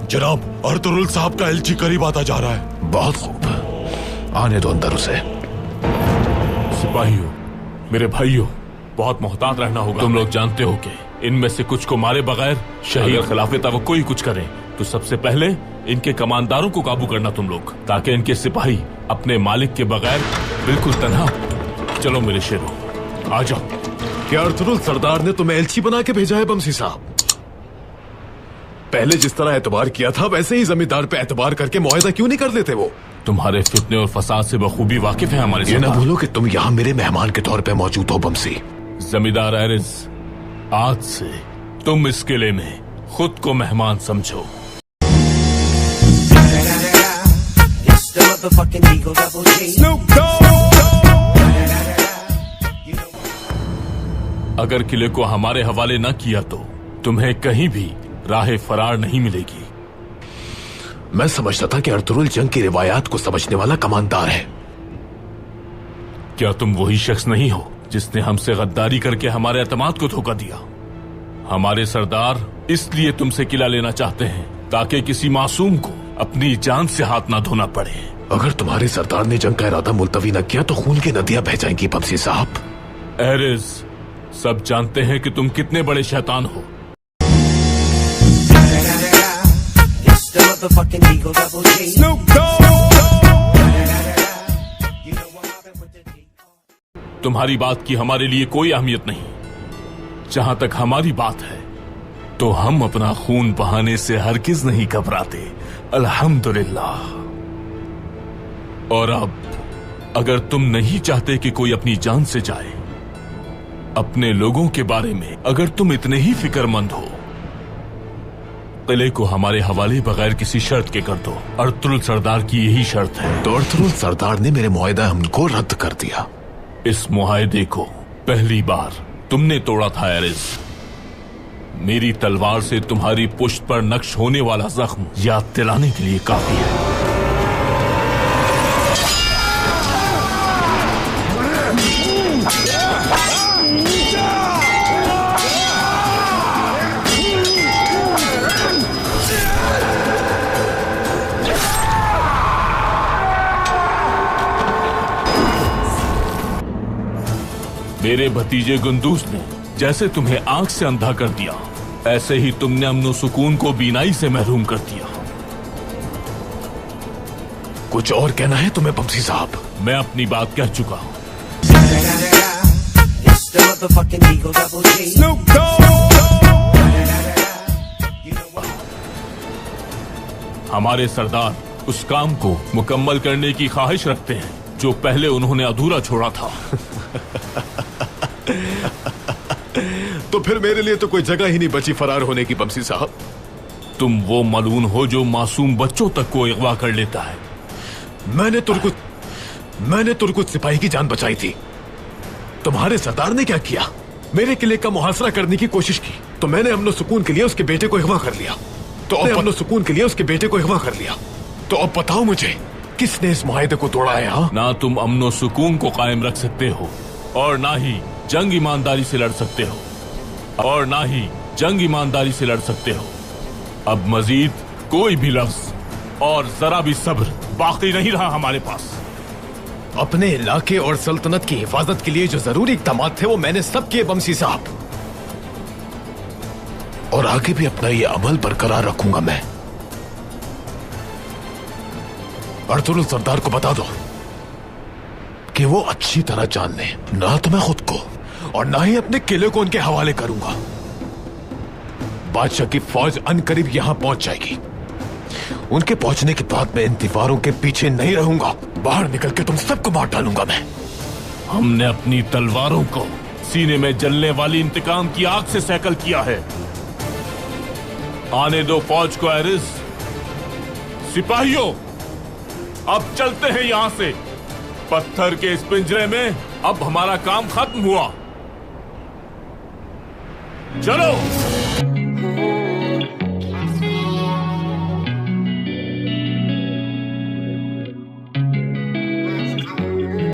जनाब, अर्तुगरुल साहब का एलची करीब आता जा रहा है। बहुत खूब, आने दो अंदर उसे। सिपाहियों, मेरे भाइयों, बहुत मोहतात रहना होगा। तुम लोग जानते हो कि इनमें से कुछ को मारे बगैर शहीद खिलाफे तवक्को ही कुछ करें, तो सबसे पहले इनके कमांडरों को काबू करना तुम लोग, ताकि इनके सिपाही अपने मालिक के बगैर बिल्कुल तन्हा। चलो मेरे शेरों, आ जाओ। क्या अर्तुगरुल सरदार ने तुम्हें एलची बना के भेजा है बमसी साहब? पहले जिस तरह एतबार किया था वैसे ही जमींदार पे एतबार करके मुआहदा क्यों नहीं कर लेते वो? तुम्हारे फितने और फसाद से बखूबी वाकिफ है हमारे। ये ना भूलो कि तुम यहाँ मेरे मेहमान के तौर पे मौजूद हो बमसी। जमींदार एरिस, आज से तुम इस किले में खुद को मेहमान समझो। अगर किले को हमारे हवाले न किया तो तुम्हें कहीं भी राह फरार नहीं मिलेगी। मैं समझता था कि अर्तुगरुल जंग की रिवायात को समझने वाला कमांडर है। क्या तुम वही शख्स नहीं हो जिसने हमसे गद्दारी करके हमारे एतमाद को धोखा दिया? हमारे सरदार इसलिए तुमसे किला लेना चाहते हैं ताकि किसी मासूम को अपनी जान से हाथ ना धोना पड़े। अगर तुम्हारे सरदार ने जंग का इरादा मुलतवी न किया तो खून की नदियां बह जाएंगी बमसी साहब। एरिस, सब जानते हैं कि तुम कितने बड़े शैतान हो। तुम्हारी बात की हमारे लिए कोई अहमियत नहीं। जहां तक हमारी बात है तो हम अपना खून बहाने से हरगिज नहीं घबराते, अल्हम्दुलिल्लाह। और अब अगर तुम नहीं चाहते कि कोई अपनी जान से जाए, अपने लोगों के बारे में अगर तुम इतने ही फिक्रमंद हो, किले को हमारे हवाले बगैर किसी शर्त के कर दो। अर्तुगरुल सरदार की यही शर्त है। तो अर्तुगरुल सरदार ने मेरे मुआहदा हमको रद्द कर दिया। इस मुआहदे को पहली बार तुमने तोड़ा था एरिस। मेरी तलवार से तुम्हारी पुश्त पर नक्श होने वाला जख्म याद दिलाने के लिए काफी है। मेरे भतीजे गुंदूस ने जैसे तुम्हें आंख से अंधा कर दिया, ऐसे ही तुमने अमन सुकून को बीनाई से महरूम कर दिया। कुछ और कहना है तुम्हें बमसी साहब? मैं अपनी बात कह चुका हूं। हमारे सरदार उस काम को मुकम्मल करने की ख्वाहिश रखते हैं जो पहले उन्होंने अधूरा छोड़ा था। तो फिर मेरे लिए तो कोई जगह ही नहीं बची फरार होने की बमसी साहब। तुम वो मलून हो जो मासूम बच्चों तक को अगवा कर लेता है। मैंने तुर्कुत सिपाही की जान बचाई थी। तुम्हारे सरदार ने क्या किया? मेरे किले का मुहासरा करने की कोशिश की तो मैंने अमन सुकून के लिए उसके बेटे को अगवा कर लिया। तो अब बताओ मुझे, किसने इस मुआहदे को तोड़ा है? हाँ? ना तुम अमन सुकून को कायम रख सकते हो और ना ही जंग ईमानदारी से लड़ सकते हो। अब मजीद कोई भी लफ्ज और जरा भी सब्र बाकी नहीं रहा हमारे पास। अपने इलाके और सल्तनत की हिफाजत के लिए जो जरूरी इक़दाम थे वो मैंने सब किए बमसी साहब, और आगे भी अपना ये अमल बरकरार रखूंगा मैं। अर्तुगरुल सरदार को बता दो कि वो अच्छी तरह जान ले, ना तो मैं खुद को और ना ही अपने किले को उनके हवाले करूंगा। बादशाह की फौज अनकरीब यहां पहुंच जाएगी। उनके पहुंचने के बाद मैं इन दीवारों के पीछे नहीं रहूंगा। बाहर निकल के तुम सबको मार डालूंगा मैं। हमने अपनी तलवारों को सीने में जलने वाली इंतकाम की आग से सैकल किया है। आने दो फौज को एरिस। सिपाहियों, अब चलते हैं यहां से। पत्थर के इस पिंजरे में अब हमारा काम खत्म हुआ। चलो।